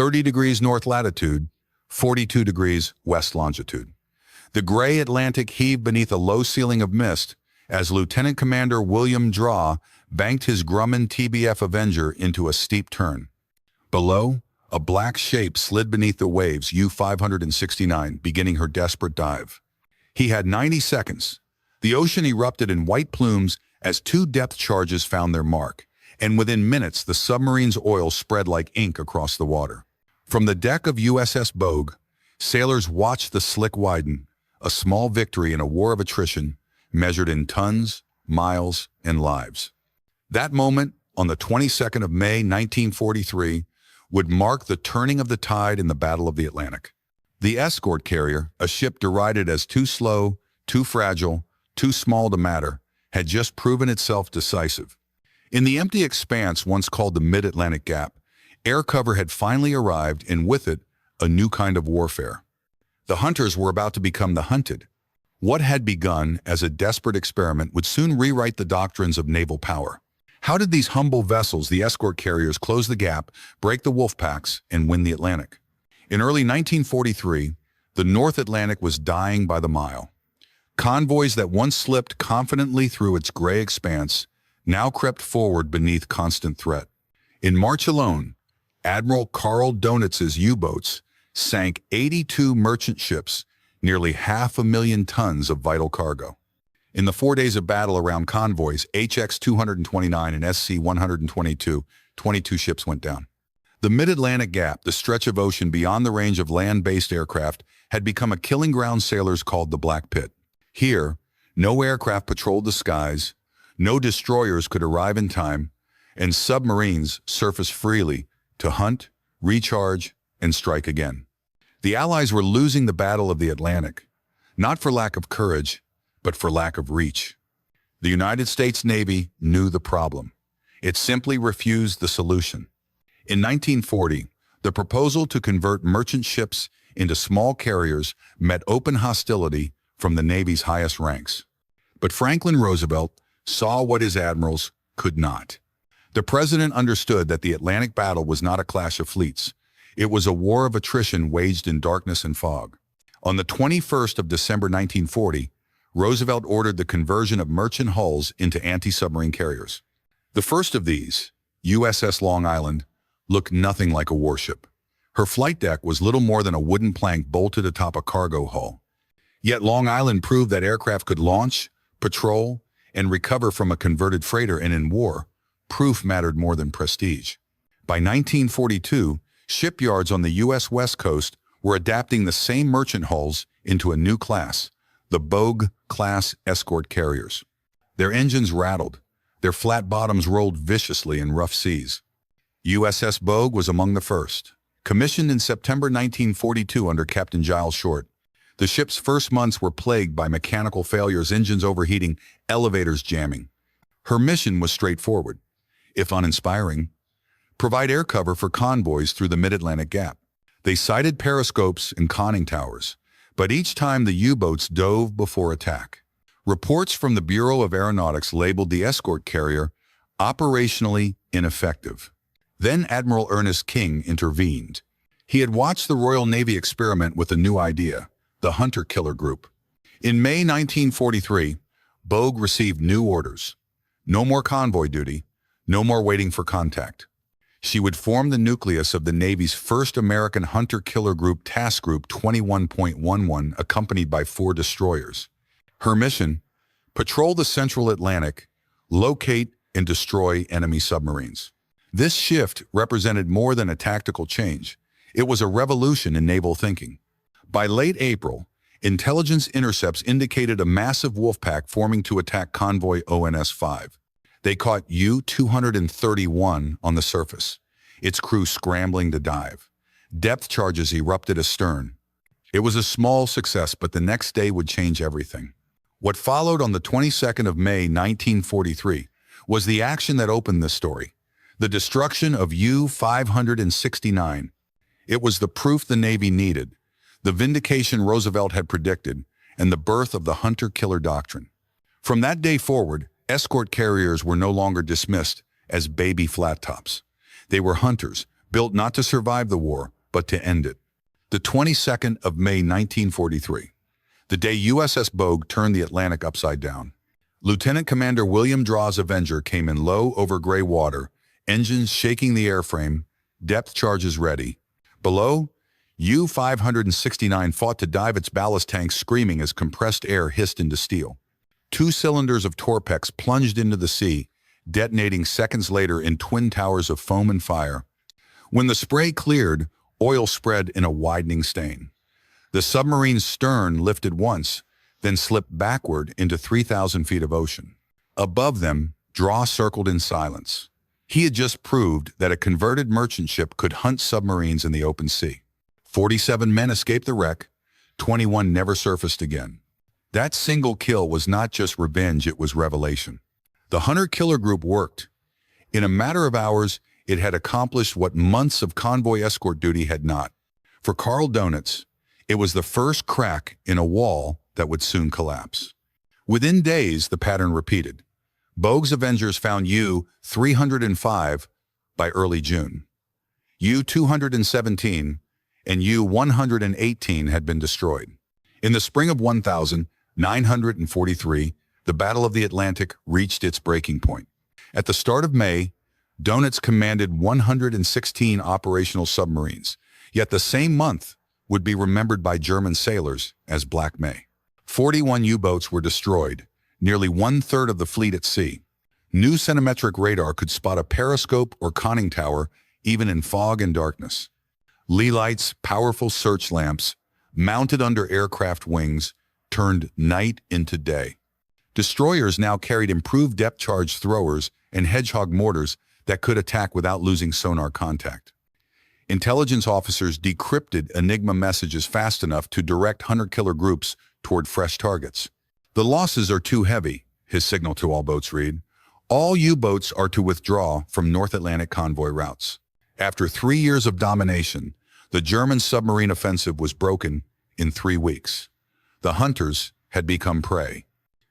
30 degrees north latitude, 42 degrees west longitude. The gray Atlantic heaved beneath a low ceiling of mist as Lieutenant Commander William Draw banked his Grumman TBF Avenger into a steep turn. Below, a black shape slid beneath the waves, U-569, beginning her desperate dive. He had 90 seconds. The ocean erupted in white plumes as two depth charges found their mark, and within minutes the submarine's oil spread like ink across the water. From the deck of USS Bogue, sailors watched the slick widen, a small victory in a war of attrition measured in tons, miles, and lives. That moment, on the 22nd of May, 1943, would mark the turning of the tide in the Battle of the Atlantic. The escort carrier, a ship derided as too slow, too fragile, too small to matter, had just proven itself decisive. In the empty expanse once called the Mid-Atlantic Gap, air cover had finally arrived, and with it, a new kind of warfare. The hunters were about to become the hunted. What had begun as a desperate experiment would soon rewrite the doctrines of naval power. How did these humble vessels, the escort carriers, close the gap, break the wolfpacks, and win the Atlantic? In early 1943, the North Atlantic was dying by the mile. Convoys that once slipped confidently through its gray expanse now crept forward beneath constant threat. In March alone, Admiral Karl Dönitz's U-boats sank 82 merchant ships, nearly 500,000 tons of vital cargo. In the 4 days of battle around convoys, HX-229 and SC-122, 22 ships went down. The Mid-Atlantic Gap, the stretch of ocean beyond the range of land-based aircraft, had become a killing ground sailors called the Black Pit. Here, no aircraft patrolled the skies, no destroyers could arrive in time, and submarines surfaced freely to hunt, recharge, and strike again. The Allies were losing the Battle of the Atlantic, not for lack of courage, but for lack of reach. The United States Navy knew the problem. It simply refused the solution. In 1940, the proposal to convert merchant ships into small carriers met open hostility from the Navy's highest ranks. But Franklin Roosevelt saw what his admirals could not. The president understood that the Atlantic battle was not a clash of fleets. It was a war of attrition waged in darkness and fog. On the 21st of December 1940, Roosevelt ordered the conversion of merchant hulls into anti-submarine carriers. The first of these, USS Long Island, looked nothing like a warship. Her flight deck was little more than a wooden plank bolted atop a cargo hull. Yet Long Island proved that aircraft could launch, patrol, and recover from a converted freighter, and in war, proof mattered more than prestige. By 1942, shipyards on the U.S. West Coast were adapting the same merchant hulls into a new class, the Bogue-class escort carriers. Their engines rattled, their flat bottoms rolled viciously in rough seas. USS Bogue was among the first. Commissioned in September 1942 under Captain Giles Short, the ship's first months were plagued by mechanical failures, engines overheating, elevators jamming. Her mission was straightforward, if uninspiring: provide air cover for convoys through the Mid-Atlantic Gap. They sighted periscopes and conning towers, but each time the U-boats dove before attack. Reports from the Bureau of Aeronautics labeled the escort carrier operationally ineffective. Then Admiral Ernest King intervened. He had watched the Royal Navy experiment with a new idea, the hunter-killer group. In May 1943, Bogue received new orders. No more convoy duty, no more waiting for contact. She would form the nucleus of the Navy's first American hunter-killer group, Task Group 21.11, accompanied by 4 destroyers. Her mission: patrol the Central Atlantic, locate and destroy enemy submarines. This shift represented more than a tactical change. It was a revolution in naval thinking. By late April, intelligence intercepts indicated a massive wolfpack forming to attack convoy ONS-5. They caught U-231 on the surface, its crew scrambling to dive. Depth charges erupted astern. It was a small success, but the next day would change everything. What followed on the 22nd of May 1943 was the action that opened this story: the destruction of U-569. It was the proof the Navy needed, the vindication Roosevelt had predicted, and the birth of the hunter-killer doctrine. From that day forward, escort carriers were no longer dismissed as baby flat tops. They were hunters, built not to survive the war, but to end it. The 22nd of May 1943, the day USS Bogue turned the Atlantic upside down. Lieutenant Commander William Draw's Avenger came in low over gray water, engines shaking the airframe, depth charges ready. Below, U-569 fought to dive its ballast tanks screaming as compressed air hissed into steel. 2 cylinders of Torpex plunged into the sea, detonating seconds later in twin towers of foam and fire. When the spray cleared, oil spread in a widening stain. The submarine's stern lifted once, then slipped backward into 3,000 feet of ocean. Above them, Draw circled in silence. He had just proved that a converted merchant ship could hunt submarines in the open sea. 47 men escaped the wreck, 21 never surfaced again. That single kill was not just revenge, it was revelation. The hunter-killer group worked. In a matter of hours, it had accomplished what months of convoy escort duty had not. For Karl Dönitz, it was the first crack in a wall that would soon collapse. Within days, the pattern repeated. Bogue's Avengers found U-305 by early June. U-217 and U-118 had been destroyed. In the spring of 1943, the Battle of the Atlantic reached its breaking point. At the start of May, Dönitz commanded 116 operational submarines, yet the same month would be remembered by German sailors as Black May. 41 U-boats were destroyed, nearly one-third of the fleet at sea. New centimetric radar could spot a periscope or conning tower even in fog and darkness. Lee lights, powerful search lamps, mounted under aircraft wings, turned night into day. Destroyers now carried improved depth-charge throwers and hedgehog mortars that could attack without losing sonar contact. Intelligence officers decrypted Enigma messages fast enough to direct hunter-killer groups toward fresh targets. "The losses are too heavy," his signal to all boats read. "All U-boats are to withdraw from North Atlantic convoy routes." After 3 years of domination, the German submarine offensive was broken in 3 weeks. The hunters had become prey.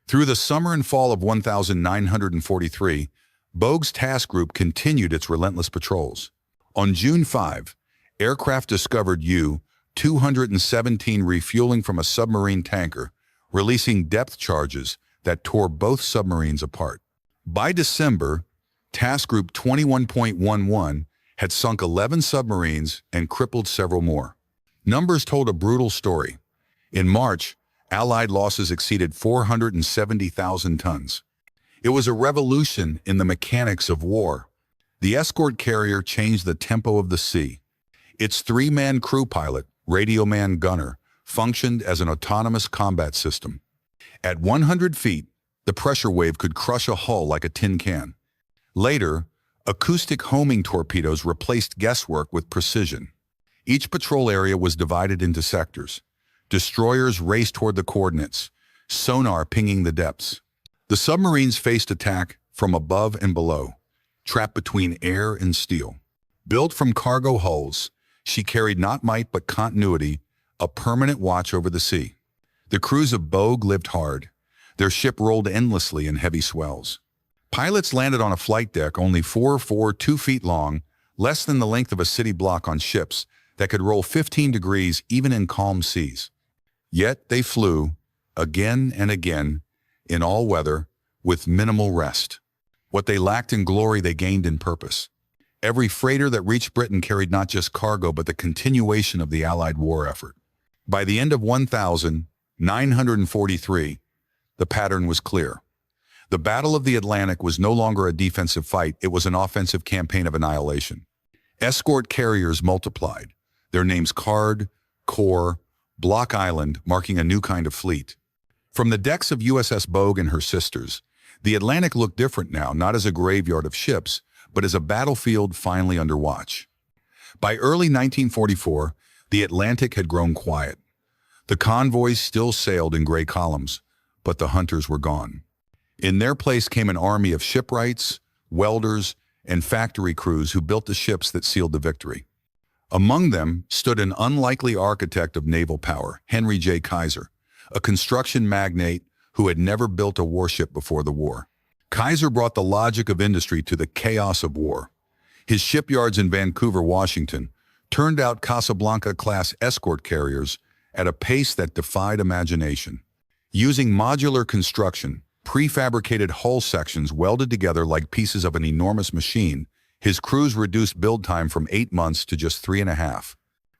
Through the summer and fall of 1943, Bogue's task group continued its relentless patrols. On June 5, aircraft discovered U-217 refueling from a submarine tanker, releasing depth charges that tore both submarines apart. By December, Task Group 21.11 had sunk 11 submarines and crippled several more. Numbers told a brutal story. In March, Allied losses exceeded 470,000 tons. It was a revolution in the mechanics of war. The escort carrier changed the tempo of the sea. Its 3-man crew pilot, radio man gunner, functioned as an autonomous combat system. At 100 feet, the pressure wave could crush a hull like a tin can. Later, acoustic homing torpedoes replaced guesswork with precision. Each patrol area was divided into sectors. Destroyers raced toward the coordinates, sonar pinging the depths. The submarines faced attack from above and below, trapped between air and steel. Built from cargo hulls, she carried not might but continuity, a permanent watch over the sea. The crews of Bogue lived hard. Their ship rolled endlessly in heavy swells. Pilots landed on a flight deck only 2 feet long, less than the length of a city block on ships that could roll 15 degrees even in calm seas. Yet they flew, again and again, in all weather, with minimal rest. What they lacked in glory they gained in purpose. Every freighter that reached Britain carried not just cargo but the continuation of the Allied war effort. By the end of 1943, the pattern was clear. The Battle of the Atlantic was no longer a defensive fight, it was an offensive campaign of annihilation. Escort carriers multiplied, their names Card, Corps, Block Island, marking a new kind of fleet. From the decks of USS Bogue and her sisters, the Atlantic looked different now, not as a graveyard of ships, but as a battlefield finally under watch. By early 1944, the Atlantic had grown quiet. The convoys still sailed in gray columns, but the hunters were gone. In their place came an army of shipwrights, welders, and factory crews who built the ships that sealed the victory. Among them stood an unlikely architect of naval power, Henry Kaiser, a construction magnate who had never built a warship before the war. Kaiser brought the logic of industry to the chaos of war. His shipyards in Vancouver, Washington, turned out Casablanca-class escort carriers at a pace that defied imagination. Using modular construction, prefabricated hull sections welded together like pieces of an enormous machine, his crews reduced build time from 8 months to just 3.5.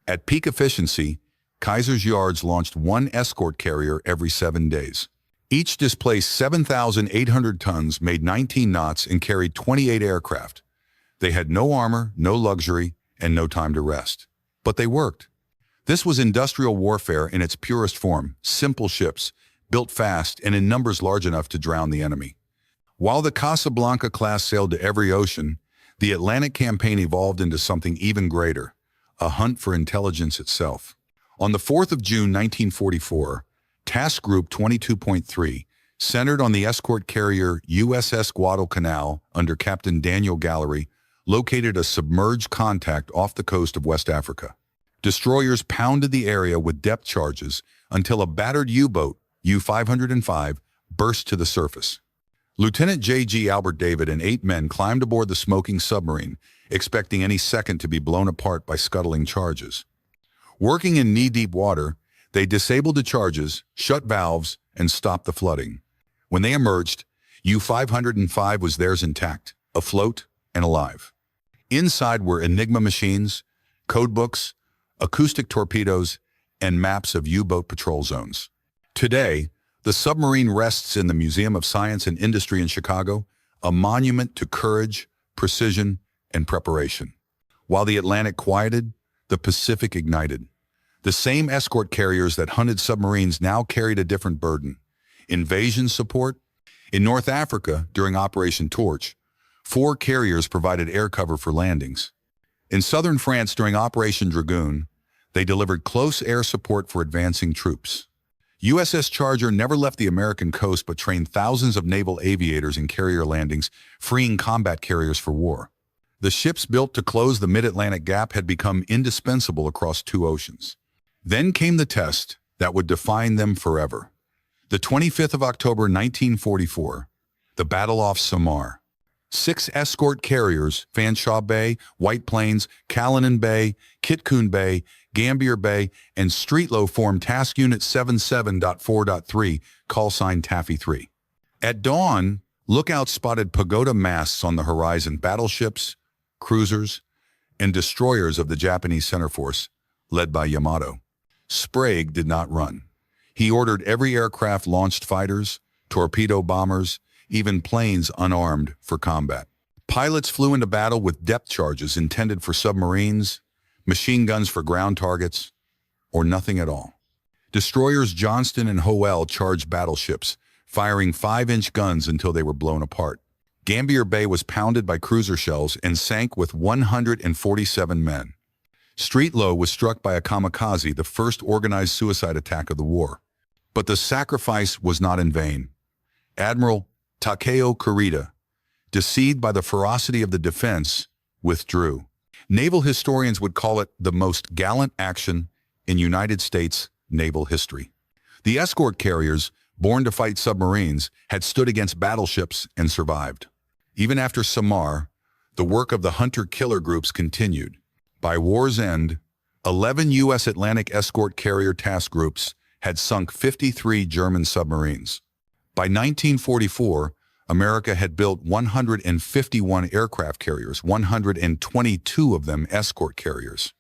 At peak efficiency, Kaiser's yards launched one escort carrier every 7 days. Each displaced 7,800 tons, made 19 knots, and carried 28 aircraft. They had no armor, no luxury, and no time to rest. But they worked. This was industrial warfare in its purest form, simple ships, built fast and in numbers large enough to drown the enemy. While the Casablanca-class sailed to every ocean, the Atlantic campaign evolved into something even greater, a hunt for intelligence itself. On the 4th of June 1944, Task Group 22.3, centered on the escort carrier USS Guadalcanal under Captain Daniel Gallery, located a submerged contact off the coast of West Africa. Destroyers pounded the area with depth charges until a battered U-boat, U-505, burst to the surface. Lieutenant J.G. Albert David and 8 men climbed aboard the smoking submarine, expecting any second to be blown apart by scuttling charges. Working in knee-deep water, they disabled the charges, shut valves, and stopped the flooding. When they emerged, U-505 was theirs intact, afloat and alive. Inside were Enigma machines, codebooks, acoustic torpedoes, and maps of U-boat patrol zones. Today, the submarine rests in the Museum of Science and Industry in Chicago, a monument to courage, precision, and preparation. While the Atlantic quieted, the Pacific ignited. The same escort carriers that hunted submarines now carried a different burden: invasion support. In North Africa, during Operation Torch, 4 carriers provided air cover for landings. In southern France, during Operation Dragoon, they delivered close air support for advancing troops. USS Charger never left the American coast but trained thousands of naval aviators in carrier landings, freeing combat carriers for war. The ships built to close the mid-Atlantic gap had become indispensable across 2 oceans. Then came the test that would define them forever. The 25th of October 1944, the battle off Samar. 6 escort carriers, Fanshawe Bay, White Plains, Callinan Bay, Kitcoon Bay, Gambier Bay, and Streetlow formed Task Unit 77.4.3, call sign Taffy 3. At dawn, lookouts spotted pagoda masts on the horizon, battleships, cruisers, and destroyers of the Japanese Center Force, led by Yamato. Sprague did not run. He ordered every aircraft launched fighters, torpedo bombers, even planes unarmed for combat. Pilots flew into battle with depth charges intended for submarines, machine guns for ground targets, or nothing at all. Destroyers Johnston and Howell charged battleships, firing 5-inch guns until they were blown apart. Gambier Bay was pounded by cruiser shells and sank with 147 men. Streetlow was struck by a kamikaze, the first organized suicide attack of the war. But the sacrifice was not in vain. Admiral Takeo Kurita, deceived by the ferocity of the defense, withdrew. Naval historians would call it the most gallant action in United States naval history. The escort carriers, born to fight submarines, had stood against battleships and survived. Even after Samar, the work of the hunter-killer groups continued. By war's end, 11 U.S. Atlantic escort carrier task groups had sunk 53 German submarines. By 1944, America had built 151 aircraft carriers, 122 of them escort carriers.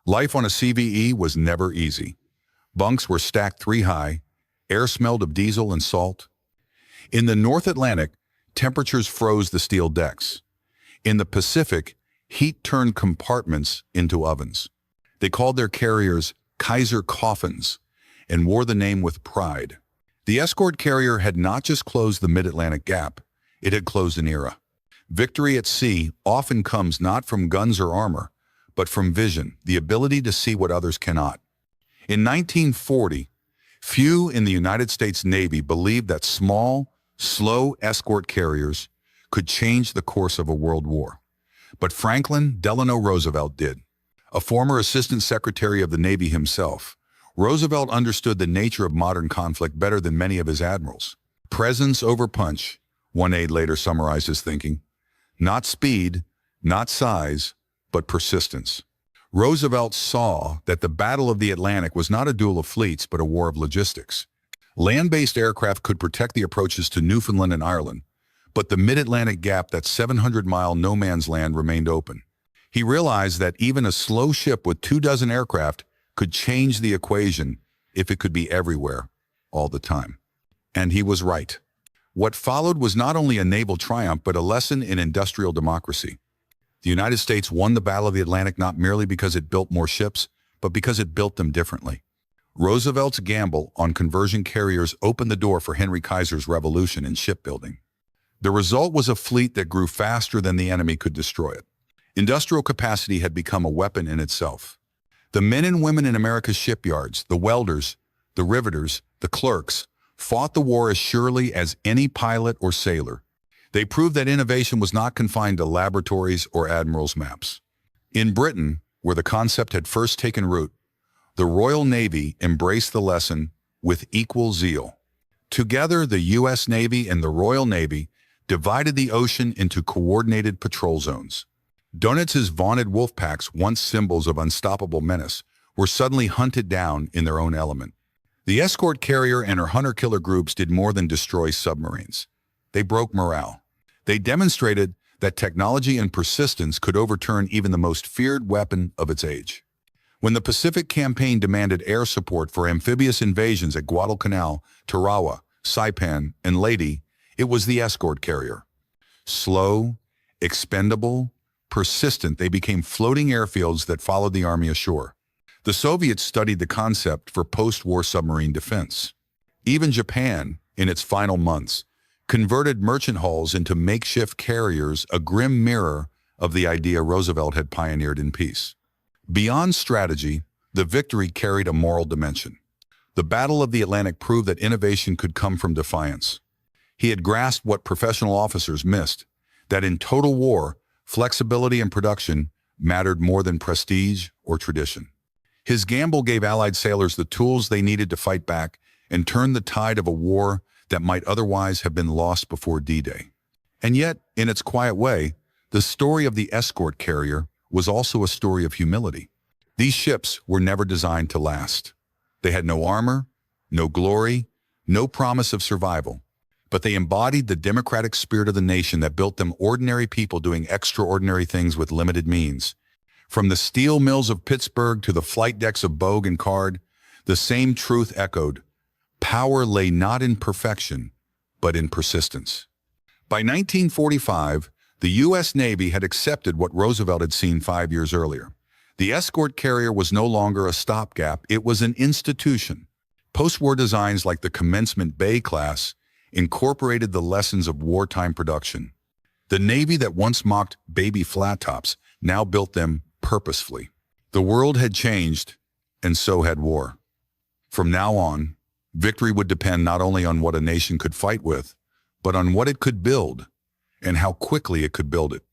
Life on a CVE was never easy. Bunks were stacked 3 high, air smelled of diesel and salt. In the North Atlantic, temperatures froze the steel decks. In the Pacific, heat turned compartments into ovens. They called their carriers Kaiser coffins and wore the name with pride. The escort carrier had not just closed the mid-Atlantic gap, it had closed an era. Victory at sea often comes not from guns or armor, but from vision, the ability to see what others cannot. In 1940, few in the United States Navy believed that small, slow escort carriers could change the course of a world war. But Franklin Delano Roosevelt did. A former Assistant Secretary of the Navy himself, Roosevelt understood the nature of modern conflict better than many of his admirals. Presence over punch, one aide later summarized his thinking. Not speed, Not size, but persistence. Roosevelt saw that the Battle of the Atlantic was not a duel of fleets, but a war of logistics. Land-based aircraft could protect the approaches to Newfoundland and Ireland, but the mid-Atlantic gap, that 700-mile no-man's land, remained open. He realized that even a slow ship with 24 aircraft could change the equation if it could be everywhere, all the time. And he was right. What followed was not only a naval triumph, but a lesson in industrial democracy. The United States won the Battle of the Atlantic not merely because it built more ships, but because it built them differently. Roosevelt's gamble on conversion carriers opened the door for Henry Kaiser's revolution in shipbuilding. The result was a fleet that grew faster than the enemy could destroy it. Industrial capacity had become a weapon in itself. The men and women in America's shipyards, the welders, the riveters, the clerks, fought the war as surely as any pilot or sailor. They proved that innovation was not confined to laboratories or admirals' maps. In Britain, where the concept had first taken root, the Royal Navy embraced the lesson with equal zeal. Together, the U.S. Navy and the Royal Navy divided the ocean into coordinated patrol zones. Dönitz's vaunted wolfpacks, once symbols of unstoppable menace, were suddenly hunted down in their own element. The escort carrier and her hunter-killer groups did more than destroy submarines. They broke morale. They demonstrated that technology and persistence could overturn even the most feared weapon of its age. When the Pacific Campaign demanded air support for amphibious invasions at Guadalcanal, Tarawa, Saipan, and Leyte, it was the escort carrier. Slow, expendable, persistent, they became floating airfields that followed the army ashore. The Soviets studied the concept for post-war submarine defense. Even Japan, in its final months, converted merchant hulls into makeshift carriers, a grim mirror of the idea Roosevelt had pioneered in peace. Beyond strategy, the victory carried a moral dimension. The Battle of the Atlantic proved that innovation could come from defiance. He had grasped what professional officers missed, that in total war, flexibility and production mattered more than prestige or tradition. His gamble gave Allied sailors the tools they needed to fight back and turn the tide of a war that might otherwise have been lost before D-Day. And yet, in its quiet way, the story of the escort carrier was also a story of humility. These ships were never designed to last. They had no armor, no glory, no promise of survival, but they embodied the democratic spirit of the nation that built them, ordinary people doing extraordinary things with limited means. From the steel mills of Pittsburgh to the flight decks of Bogue and Card, the same truth echoed: power lay not in perfection, but in persistence. By 1945, the U.S. Navy had accepted what Roosevelt had seen 5 years earlier. The escort carrier was no longer a stopgap, it was an institution. Post-war designs like the commencement Bogue-class incorporated the lessons of wartime production. The Navy that once mocked baby Flattops now built them purposefully. The world had changed, and so had war. From now on, victory would depend not only on what a nation could fight with, but on what it could build, and how quickly it could build it.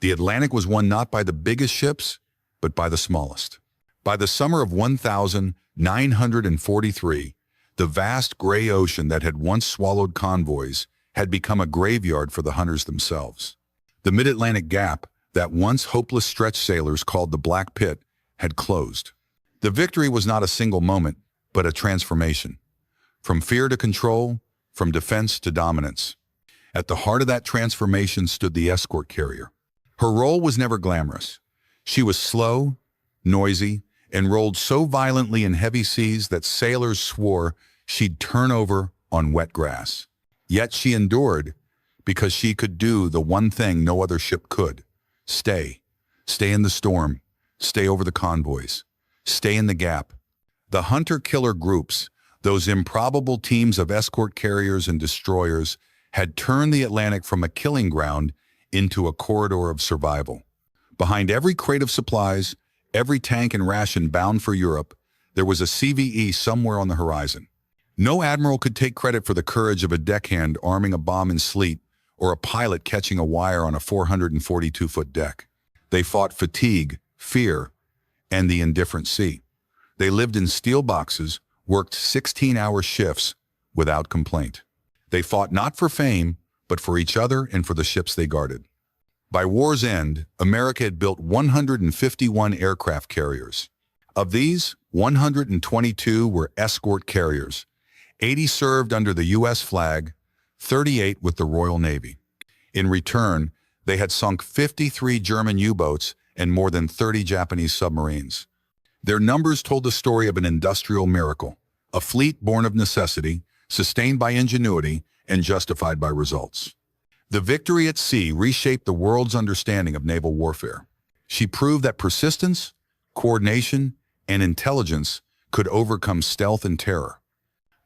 The Atlantic was won not by the biggest ships, but by the smallest. By the summer of 1943, the vast gray ocean that had once swallowed convoys had become a graveyard for the hunters themselves. The mid-Atlantic gap, that once hopeless stretch sailors called the Black Pit, had closed. The victory was not a single moment, but a transformation. From fear to control, from defense to dominance. At the heart of that transformation stood the escort carrier. Her role was never glamorous. She was slow, noisy, and rolled so violently in heavy seas that sailors swore she'd turn over on wet grass. Yet she endured because she could do the one thing no other ship could: stay. Stay in the storm. Stay over the convoys. Stay in the gap. The hunter-killer groups, those improbable teams of escort carriers and destroyers, had turned the Atlantic from a killing ground into a corridor of survival. Behind every crate of supplies, every tank and ration bound for Europe, there was a CVE somewhere on the horizon. No admiral could take credit for the courage of a deckhand arming a bomb in sleet or a pilot catching a wire on a 442-foot deck. They fought fatigue, fear, and the indifferent sea. They lived in steel boxes, worked 16-hour shifts without complaint. They fought not for fame, but for each other and for the ships they guarded. By war's end, America had built 151 aircraft carriers. Of these, 122 were escort carriers. 80 served under the U.S. flag, 38 with the Royal Navy. In return, they had sunk 53 German U-boats and more than 30 Japanese submarines. Their numbers told the story of an industrial miracle, a fleet born of necessity, sustained by ingenuity, and justified by results. The victory at sea reshaped the world's understanding of naval warfare. She proved that persistence, coordination, and intelligence could overcome stealth and terror.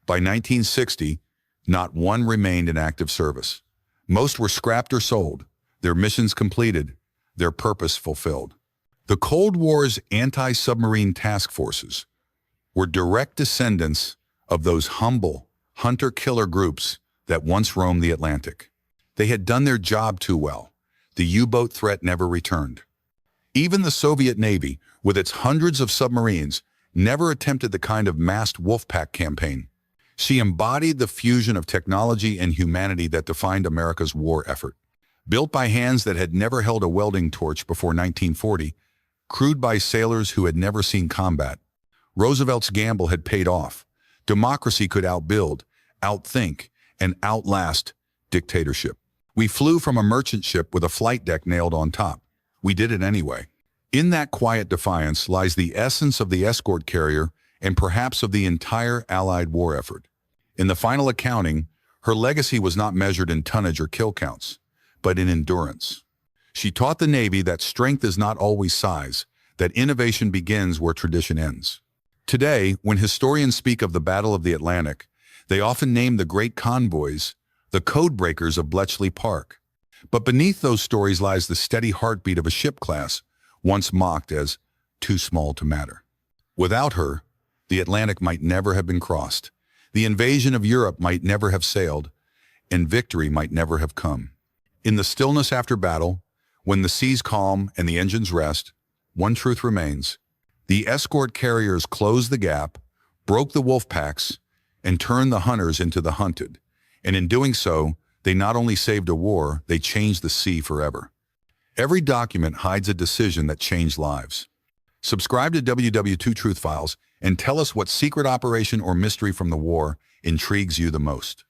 By 1960, not one remained in active service. Most were scrapped or sold, their missions completed, their purpose fulfilled. The Cold War's anti-submarine task forces were direct descendants of those humble, hunter-killer groups that once roamed the Atlantic. They had done their job too well. The U-boat threat never returned. Even the Soviet Navy, with its hundreds of submarines, never attempted the kind of massed wolfpack campaign. She embodied the fusion of technology and humanity that defined America's war effort. Built by hands that had never held a welding torch before 1940, crewed by sailors who had never seen combat, Roosevelt's gamble had paid off. Democracy could outbuild, outthink, and outlast dictatorship. We flew from a merchant ship with a flight deck nailed on top. We did it anyway. In that quiet defiance lies the essence of the escort carrier and perhaps of the entire Allied war effort. In the final accounting, her legacy was not measured in tonnage or kill counts, but in endurance. She taught the Navy that strength is not always size, that innovation begins where tradition ends. Today, when historians speak of the Battle of the Atlantic, they often name the great convoys the code-breakers of Bletchley Park. But beneath those stories lies the steady heartbeat of a ship class, once mocked as too small to matter. Without her, the Atlantic might never have been crossed, the invasion of Europe might never have sailed, and victory might never have come. In the stillness after battle, when the seas calm and the engines rest, one truth remains. The escort carriers closed the gap, broke the wolfpacks, and turned the hunters into the hunted. And in doing so, they not only saved a war, they changed the sea forever. Every document hides a decision that changed lives. Subscribe to WW2 Truth Files and tell us what secret operation or mystery from the war intrigues you the most.